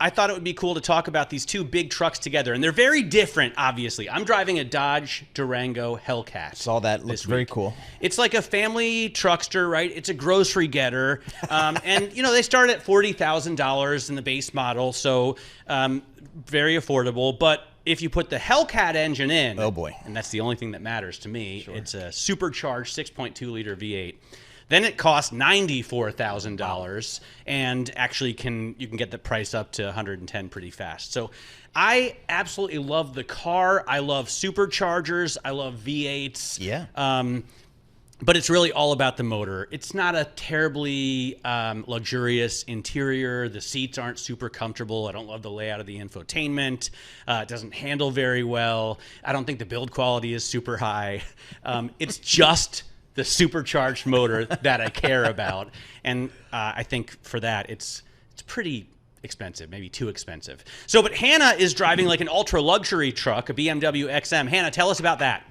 I thought it would be cool to talk about these two big trucks together. And they're very different, obviously. I'm driving a Dodge Durango Hellcat. Saw that. Looks very cool. It's like a family truckster, right? It's a grocery getter. And, they start at $40,000 in the base model, so very affordable. But if you put the Hellcat engine in, oh boy, and that's the only thing that matters to me, it's a supercharged 6.2-liter V8. Then it costs $94,000, and actually you can get the price up to $110 pretty fast. So I absolutely love the car. I love superchargers. I love V8s. Yeah. But it's really all about the motor. It's not a terribly luxurious interior. The seats aren't super comfortable. I don't love the layout of the infotainment. It doesn't handle very well. I don't think the build quality is super high. It's just the supercharged motor that I care about. And I think for that, it's pretty expensive, maybe too expensive. But Hannah is driving like an ultra luxury truck, a BMW XM. Hannah, tell us about that.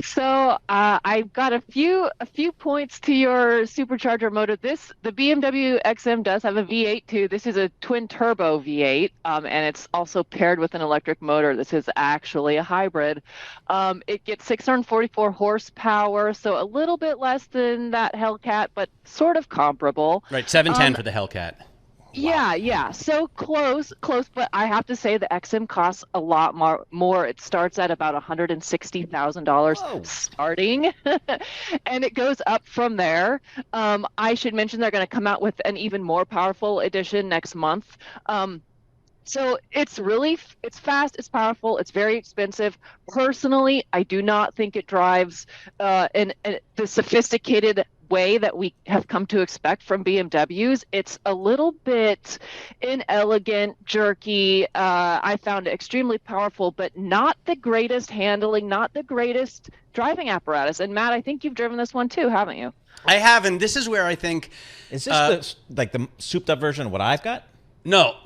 So I've got a few points to your supercharger motor. The BMW XM does have a V8 too. This is a twin turbo V8, and it's also paired with an electric motor. This is actually a hybrid. It gets 644 horsepower, so a little bit less than that Hellcat, but sort of comparable. Right, 710 for the Hellcat. Yeah. So close, but I have to say the XM costs a lot more. It starts at about $160,000 starting, and it goes up from there. I should mention they're going to come out with an even more powerful edition next month. So it's fast, it's powerful, it's very expensive. Personally, I do not think it drives in the sophisticated way that we have come to expect from BMWs. It's a little bit inelegant, jerky. I found it extremely powerful, but not the greatest handling, not the greatest driving apparatus. And Matt, I think you've driven this one too, haven't you? I have, and this is where I think... Is this the souped up version of what I've got? No.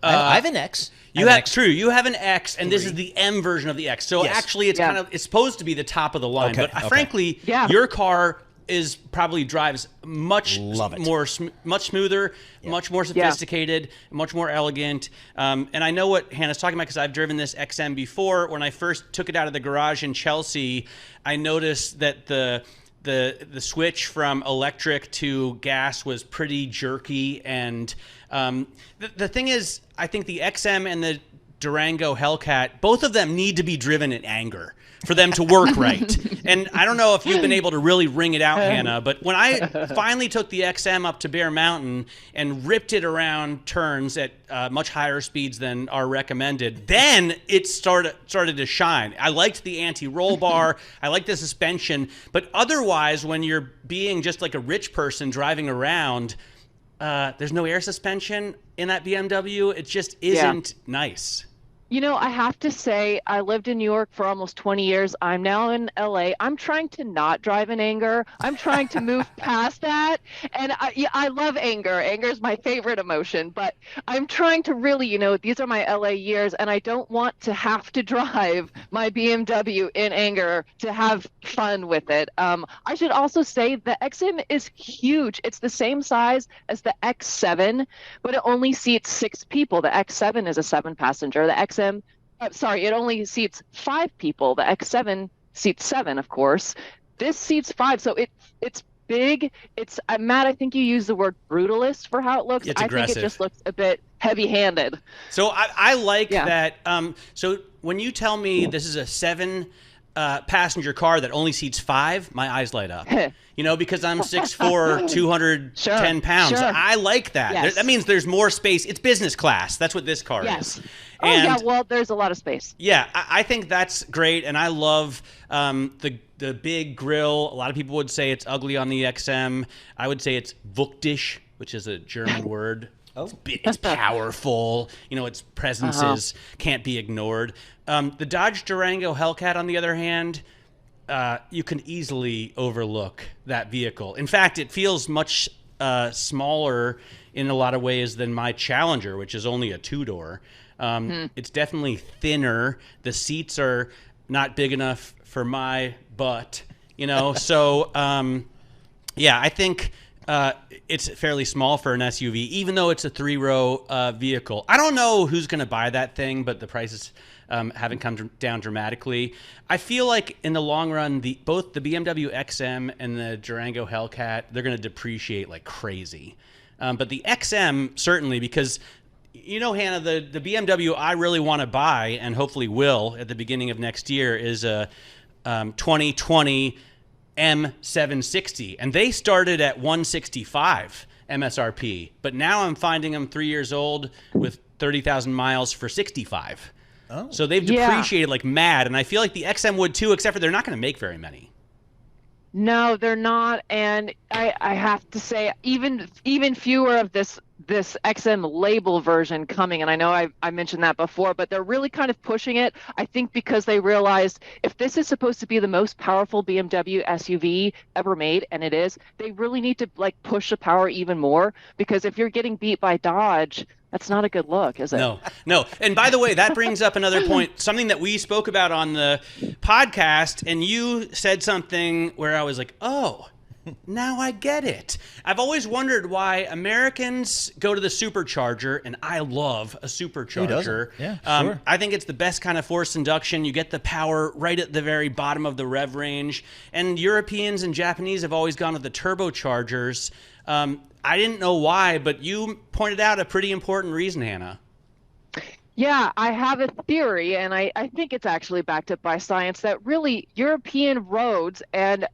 I have an X. You have an X, and this is the M version of the X. So actually, it's supposed to be the top of the line. Okay, but frankly, your car drives much smoother, much more sophisticated, much more elegant. And I know what Hannah's talking about because I've driven this XM before. When I first took it out of the garage in Chelsea, I noticed that the switch from electric to gas was pretty jerky. And the thing is, I think the XM and the Durango Hellcat, both of them need to be driven in anger for them to work right. And I don't know if you've been able to really wring it out, Hannah, but when I finally took the XM up to Bear Mountain and ripped it around turns at much higher speeds than are recommended, then it started to shine. I liked the anti-roll bar. I liked the suspension. But otherwise, when you're being just like a rich person driving around, there's no air suspension in that BMW. It just isn't nice. I have to say, I lived in New York for almost 20 years. I'm now in LA. I'm trying to not drive in anger. I'm trying to move past that. And I love anger. Anger is my favorite emotion. But I'm trying to really, these are my LA years, and I don't want to have to drive my BMW in anger to have fun with it. I should also say the XM is huge. It's the same size as the X7, but it only seats 6 people. The X7 is a 7-passenger. The XM it only seats 5 people. The X7 seats 7, of course. This seats 5, so it's big. It's Matt, I think you used the word brutalist for how it looks. It's aggressive. I think it just looks a bit heavy-handed. So I like that. So when you tell me this is a 7 passenger car that only seats 5, my eyes light up. Because I'm 6'4", 210 pounds. Sure. I like that. Yes. That means there's more space. It's business class. That's what this car is. Well, there's a lot of space. Yeah, I think that's great, and I love the big grille. A lot of people would say it's ugly on the XM. I would say it's wuchtig, which is a German word. It's powerful. Its presence can't be ignored. The Dodge Durango Hellcat, on the other hand, you can easily overlook that vehicle. In fact, it feels much smaller in a lot of ways than my Challenger, which is only a 2-door. It's definitely thinner. The seats are not big enough for my butt, So, I think It's fairly small for an SUV, even though it's a 3-row vehicle. I don't know who's going to buy that thing, but the prices haven't come down dramatically. I feel like in the long run, both the BMW XM and the Durango Hellcat, they're going to depreciate like crazy. But the XM, certainly, because, Hannah, the BMW I really want to buy, and hopefully will at the beginning of next year, is a 2020 M760, and they started at 165 MSRP, but now I'm finding them 3 years old with 30,000 miles for 65. Oh. So they've depreciated like mad, and I feel like the XM would too, except for they're not going to make very many. No, they're not, and I have to say, even fewer of this XM label version coming, and I know I mentioned that before, but they're really kind of pushing it, I think, because they realized if this is supposed to be the most powerful BMW SUV ever made, and it is, they really need to like push the power even more, because if you're getting beat by Dodge, that's not a good look, is it? No. And by the way, that brings up another point, something that we spoke about on the podcast, and you said something where I was like, oh, now I get it. I've always wondered why Americans go to the Supercharger, and I love a Supercharger. Who doesn't? Yeah, sure. I think it's the best kind of forced induction. You get the power right at the very bottom of the rev range. And Europeans and Japanese have always gone with the turbochargers. I didn't know why, but you pointed out a pretty important reason, Hannah. Yeah, I have a theory, and I think it's actually backed up by science, that really European roads and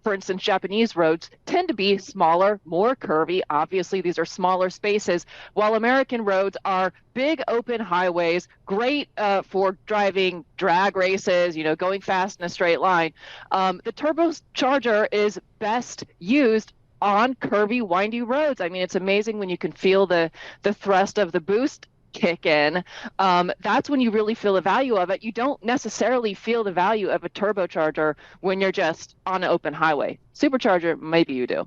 for instance, Japanese roads tend to be smaller, more curvy. Obviously, these are smaller spaces, while American roads are big open highways, great for driving drag races, going fast in a straight line. The turbocharger is best used on curvy, windy roads. I mean, it's amazing when you can feel the thrust of the boost kick in. That's when you really feel the value of it. You don't necessarily feel the value of a turbocharger when you're just on an open highway. Supercharger, maybe you do.